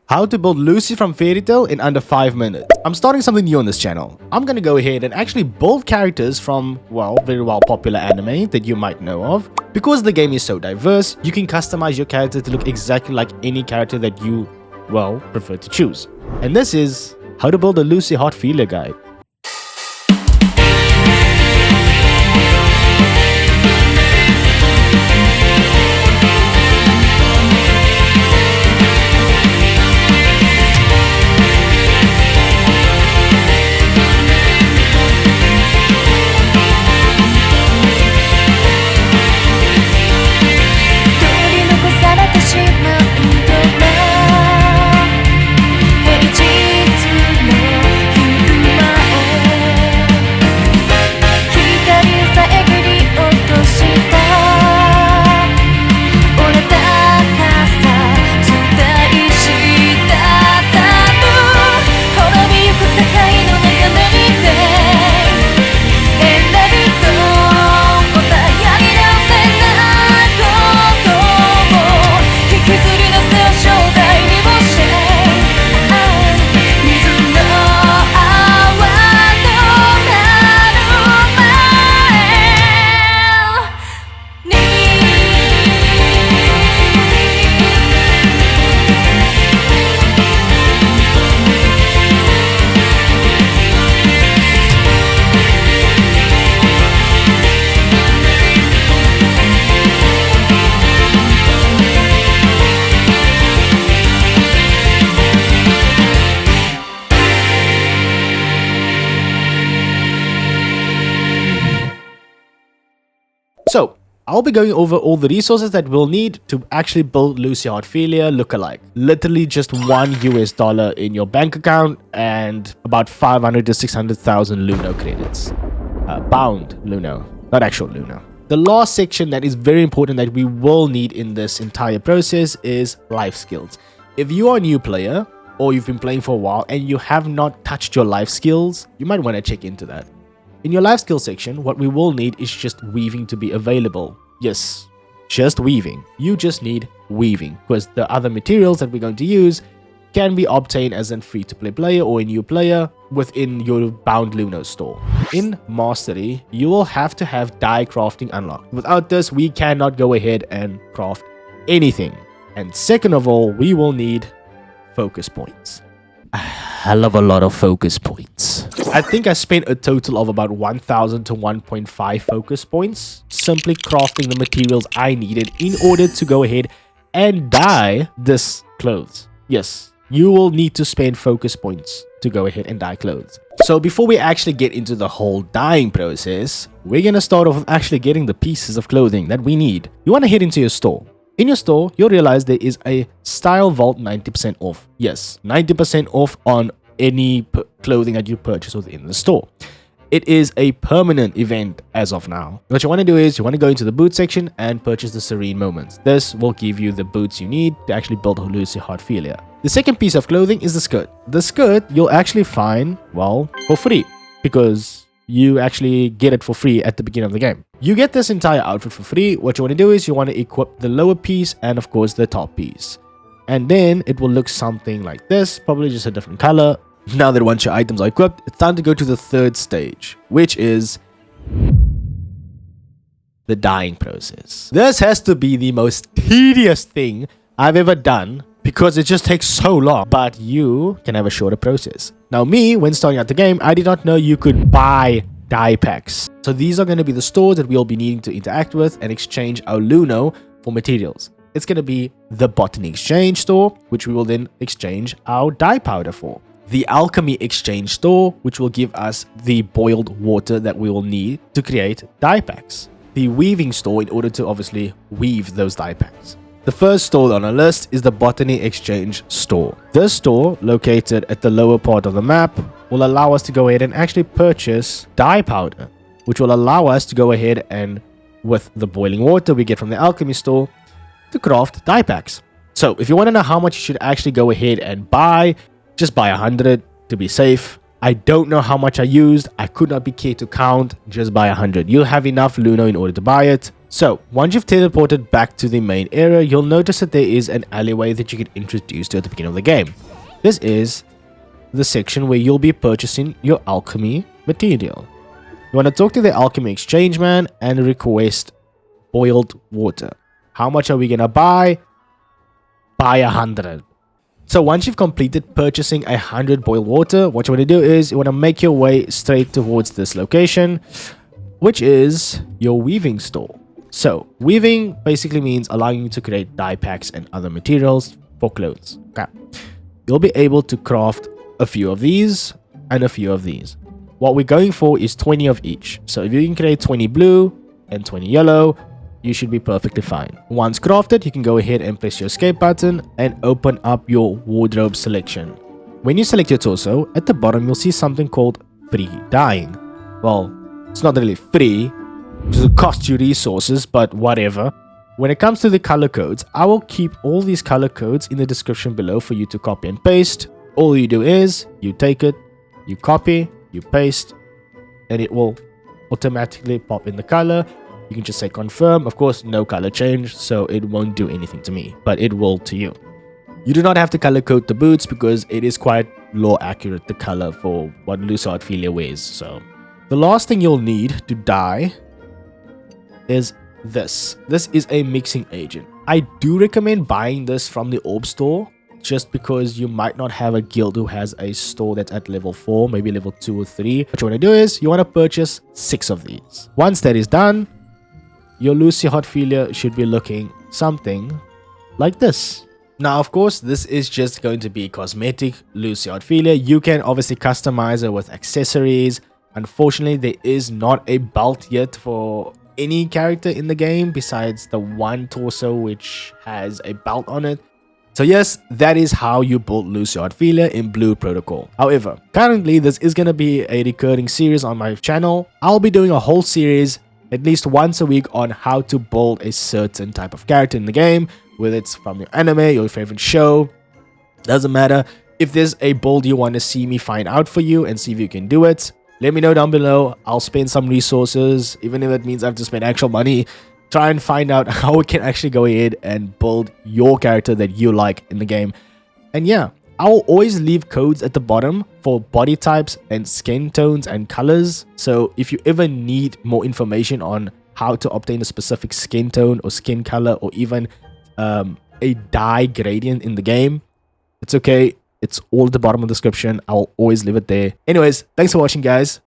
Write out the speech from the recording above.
How to build Lucy from Fairy Tail in under 5 minutes. I'm starting something new on this channel. I'm gonna go ahead and actually build characters from, well, very well popular anime that you might know of. Because the game is so diverse, you can customize your character to look exactly like any character that you, well, prefer to choose. And this is how to build a Lucy Heartfilia guide. So, I'll be going over all the resources that we'll need to actually build Lucy Heartfilia lookalike. Literally just $1 in your bank account and about 500 to 600,000 Luno credits. Bound Luno, not actual Luno. The last section that is very important that we will need in this entire process is life skills. If you are a new player or you've been playing for a while and you have not touched your life skills, you might want to check into that. In your life skill section, what we will need is just weaving to be available. Yes, just weaving. You just need weaving because the other materials that we're going to use can be obtained as a free-to-play player or a new player within your Bound Luno store. In Mastery, you will have to have die crafting unlocked. Without this, we cannot go ahead and craft anything. And second of all, we will need focus points. A hell of a lot of focus points. I think I spent a total of about 1,000 to 1.5 focus points simply crafting the materials I needed in order to go ahead and dye this clothes. Yes, you will need to spend focus points to go ahead and dye clothes. So before we actually get into the whole dyeing process, we're gonna start off with actually getting the pieces of clothing that we need. You want to head into your store. In your store, you'll realize there is a Style Vault 90% off. Yes, 90% off on any clothing that you purchase within the store. It is a permanent event as of now. What you want to do is you want to go into the boot section and purchase the Serene Moments. This will give you the boots you need to actually build Lucy Heartfilia. The second piece of clothing is the skirt. The skirt you'll actually find, well, for free because you actually get it for free at the beginning of the game. You get this entire outfit for free. What you want to do is you want to equip the lower piece and of course the top piece. And then it will look something like this, probably just a different color. Now that once your items are equipped, it's time to go to the third stage, which is the dyeing process. This has to be the most tedious thing I've ever done because it just takes so long, but you can have a shorter process. Now me, when starting out the game, I did not know you could buy dye packs. So these are going to be the stores that we'll be needing to interact with and exchange our Luno for materials. It's going to be the Botany Exchange store, which we will then exchange our dye powder for. The Alchemy Exchange store, which will give us the boiled water that we will need to create dye packs. The Weaving store in order to obviously weave those dye packs. The first store on our list is the Botany Exchange store. This store, located at the lower part of the map, will allow us to go ahead and actually purchase dye powder, which will allow us to go ahead and, with the boiling water we get from the Alchemy store, to craft dye packs. So if you want to know how much you should actually go ahead and buy, just buy 100 to be safe. I don't know how much I used. I could not be cared to count. Just buy 100. You'll have enough Luno in order to buy it. So once you've teleported back to the main area, you'll notice that there is an alleyway that you get introduced to at the beginning of the game. This is the section where you'll be purchasing your alchemy material. You want to talk to the alchemy exchange man and request boiled water. How much are we gonna buy? Buy 100. So once you've completed purchasing 100 boiled water, what you want to do is you want to make your way straight towards this location, which is your weaving store. So weaving basically means allowing you to create dye packs and other materials for clothes. Okay. You'll be able to craft a few of these and a few of these. What we're going for is 20 of each. So if you can create 20 blue and 20 yellow, you should be perfectly fine. Once crafted, you can go ahead and press your escape button and open up your wardrobe selection. When you select your torso, at the bottom you'll see something called free dyeing. Well, it's not really free, it costs you resources, but whatever. When it comes to the color codes, I will keep all these color codes in the description below for you to copy and paste. All you do is, you take it, you copy, you paste, and it will automatically pop in the color. You can just say confirm. Of course, no color change, so it won't do anything to me, but it will to you. You do not have to color code the boots because it is quite law accurate, the color for what NusoPot wears. So the last thing you'll need to dye is this. This is a mixing agent. I do recommend buying this from the orb store just because you might not have a guild who has a store that's at level 4, maybe level 2 or 3. What you want to do is you want to purchase 6 of these. Once that is done, your NusoPot should be looking something like this. Now, of course, this is just going to be cosmetic NusoPot. You can obviously customize it with accessories. Unfortunately, there is not a belt yet for any character in the game besides the one torso which has a belt on it. So yes, that is how you build NusoPot in Blue Protocol. However, currently this is going to be a recurring series on my channel. I'll be doing a whole series at least once a week on how to build a certain type of character in the game, whether it's from your anime or your favorite show, doesn't matter. If there's a build you want to see me find out for you and see if you can do it, let me know down below. I'll spend some resources, even if it means I have to spend actual money, try and find out how we can actually go ahead and build your character that you like in the game. And yeah, I'll always leave codes at the bottom for body types and skin tones and colors. So if you ever need more information on how to obtain a specific skin tone or skin color or even a dye gradient in the game, it's okay. It's all at the bottom of the description. I'll always leave it there. Anyways, thanks for watching, guys.